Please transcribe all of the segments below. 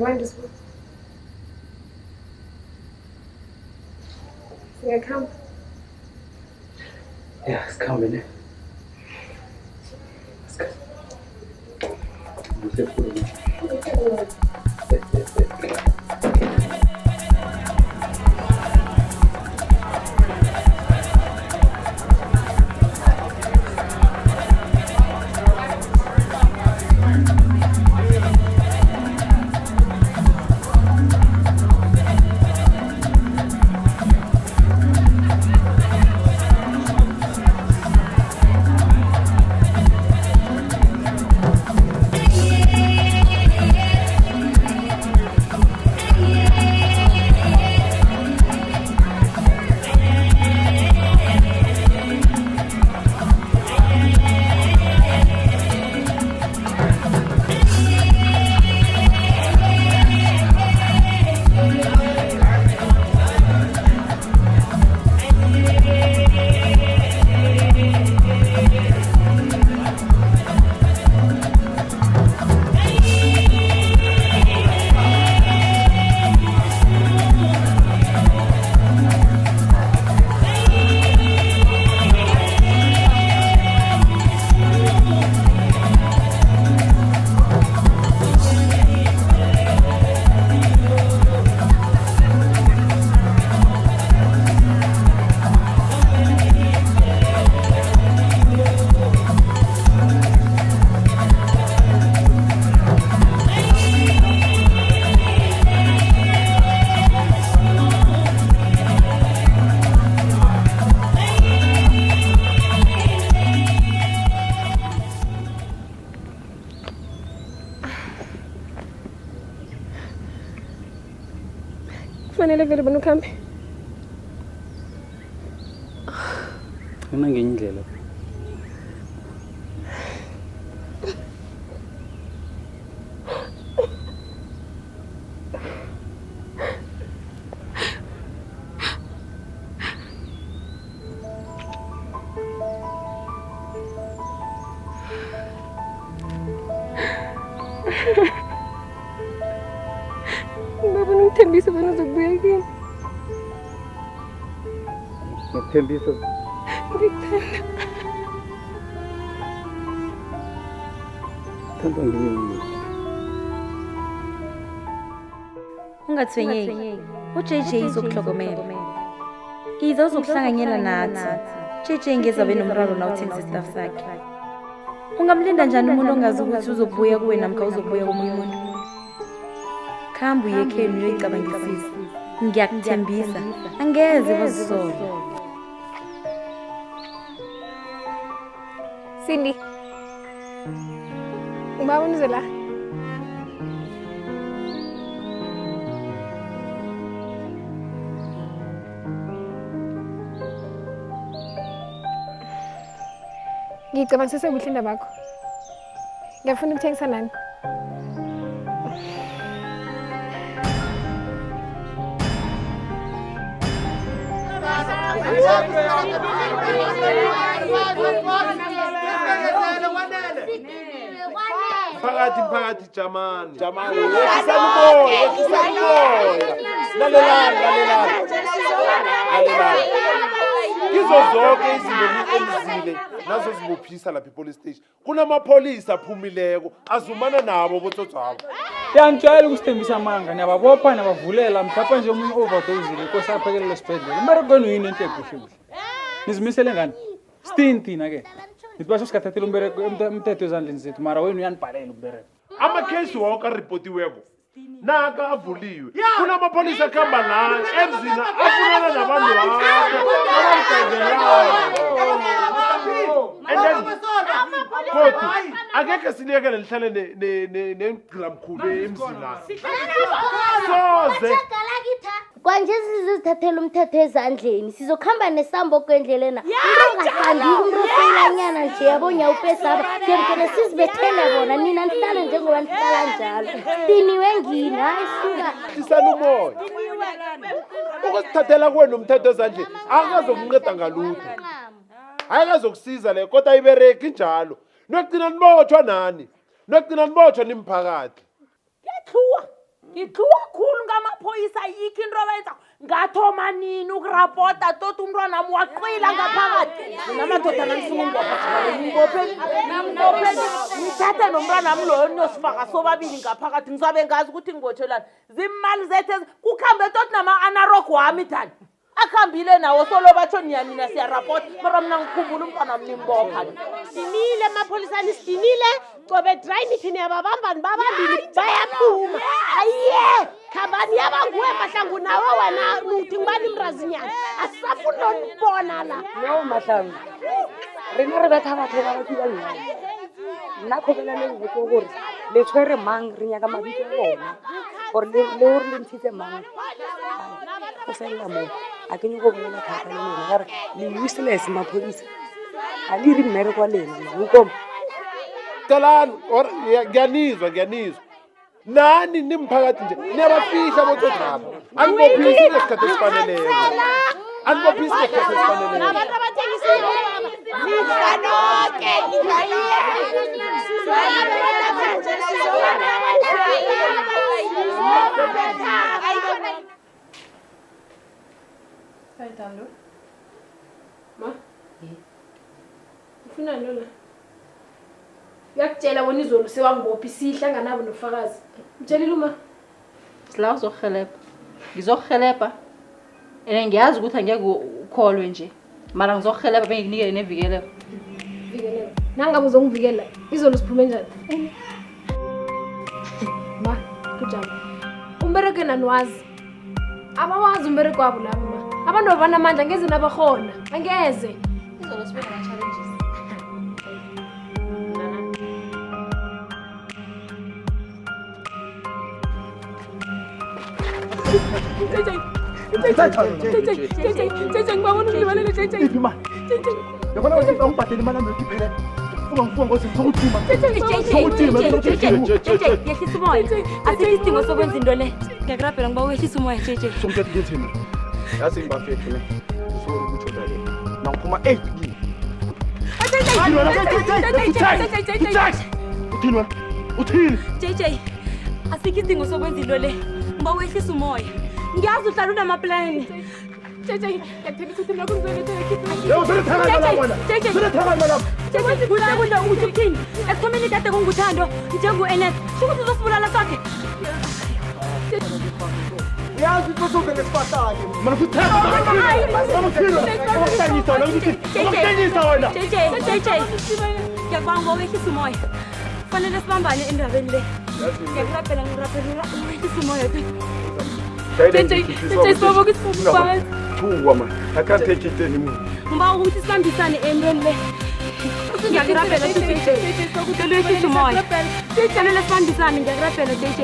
want to speak. Yeah, come. Yeah, it's coming. Kufanele vele bona ukhambe. Una ngenye indlela. Baba ngithembisa bona uzokubuya kimi. Ngithembisa. Ngikuthanda. Thanda ngini. Ungathwenyeki. uJJ izokuhlokomela. Iza uzokuhlanganyela nathi. JJ ngezabe nomraro na uthenga istaff sakhe. Ungamlinda njani umuntu ongazi ukuthi uzobuya kuwe namkha uzobuya komunye umuntu? Khamba uye ekhenu uyoyicabangisisa. Ngiyakuthembisa. Angeze wazisola. Cindy. Ubaba unizela. Ngicabangisise kuhle indaba yakho. Ngiyafuna ukuthengisa nani? Phakathi jamani yekisani moya lalela kizo zonke izinto emzile nazo zibophisa lapha epolice station kunamapholisa aphumileko azumana nabo botsotshabo Yangitshela ukusithembisa amanga niyababopha nabavulela mhlawumbe nje umuntu overdose inkosi aphekelele esibhedlela imberegweni yini into ekuhle nizimisele ngani stintina ke nitibasho sikathathela umthetho ezandleni zethu mara wenu uyanibhalela ukubereka amakhesi wonke aripotiweko naka avuliwe kunamapholisa akhamba la emzini afunana nabantu kodwa akekho siliyekele lihlale nengilamkhulu emzini soze kwanje sizithathela umthetho ezandleni sizokhamba nesambo kwendlelena ungahambi umrofeyilanyana nje yabonya upesaba siyemkele sizibethele bona nina nihlale njengoba nihlala njalo diniwe ngini hayi suka sisalumoya ukusithathela kwenu umthetho ezandleni akazokunceda ngalutho ayikazokusiza le kodwa ibereki njalo nokugcina nibotshwa nani nokugcina nibotshwa nimphakathi Yathuwa ngithuwa khulu ngamaphoyisa yikho into abayenza ngathoma nini ukurapota tot umntwana wami waqila ngaphakathi namadoda ngithathe nomntwana wami loyo niyosifaka sobabili ngaphakathi ngizabe ngazi ukuthi ngibotshelani zimali zethu kukhambe tot nama-anarok wami thani akhambile nawo solo batsho niyanina siyarapota mara mna ngikhumbula umntwana wami nimbopha Dinile amapholisani sidinile cobe dry nithi niyababambani babambili bayaphuma aye khambani yabanguwe mahlangu nawe wena uthi ngibani mrazinyana asisafuni nonibona la no mahlangu rena re betha batho ba batho ba nna nna khobelane go botsa gore le tshwere mang re nyaka mabitso a bona gore le gore le ntshitse mang go fela mo a ke nyoko bolela thata le lena gore le useless maphodisa a le re mmere kwa lena ngokoma Talani or ngiyanizwa nani nimphakathi nje niyabafihla botsotshaba anibophisi ngesikhathi esifaneleko anibophisi ngesikhathi esifaneleko nabantu abathengisiwe baba nidlanoke Thando. Ma. Ufuna lola. Yakutshela wona izolo sewangibophi sihlanga nabo nofakazi. Mtshelile uma. Sila uzokuhelebha. Ngizokuhelebha. Ngiyazi ukuthi angeke ukholwe nje. Mara ngizokuhelebha benginikele nevikeleko. Vikeleko. Nangabe uzongivikela izolo siphume njani? Ma, kujaba. Umbereke nanwazi. Abawazi umbereke wabo labo ma. Abantu banamandla ngeze nabakhona. Angeze. Izolo sibe nama-challenges. JJ ngibabona ulibalele JJ. Iphi manje? Yabona ukuthi ungibhadele imali yami iphele. Ungangifunga ngokuthi ngizokuthima. Yehlisa umoya. Asikho isidingo sokwenza into le. Ngiyakurabhela ngiba wehlisa umoya JJ. Somthetho ngithini? Yazi ngibafethu ne. So ukuthi njalo. Nangiphuma 8 kini. Uthini wena? Uthini? JJ. Asikho isidingo sokwenza into le. Ngiba wehlisa umoya. Ngiyazi uhlala unamaplani. JJ, yakuthembisa ukuthi lokho ngizolethela khithi. Yo, selethanga la wena. Selethanga la. JJ, kuhle ukuthi uthini? Ekuthomeni kade kunguthando, njengu-NS. Shukuthi uzosibulala sonke. Yazi ukuthi ngesiphatala. Mina kuthanda. Ngiyakutshengisa wena. JJ. Ngiyakubanga wehlisa umoya. Kufanele sibambane endabeni le. Ngiyakurabhela wehlisa umoya. JJ, sibaba ukuthi sibaba. I can't take it anymore. Ngiba ukuthi sibambisane endweni le. Ngiyakurabhela JJ. Ngicela wehlisa umoya. Kufanele sibambisane ngiyakurabhela JJ.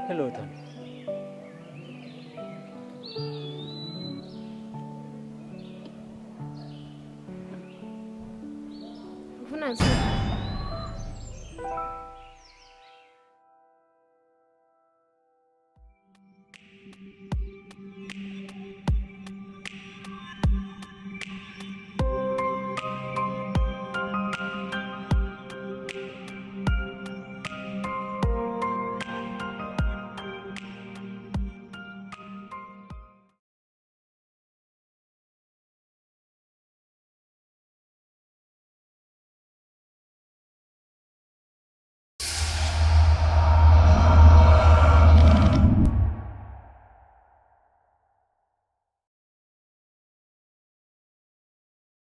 Hello, Thando. Ufuna nsi.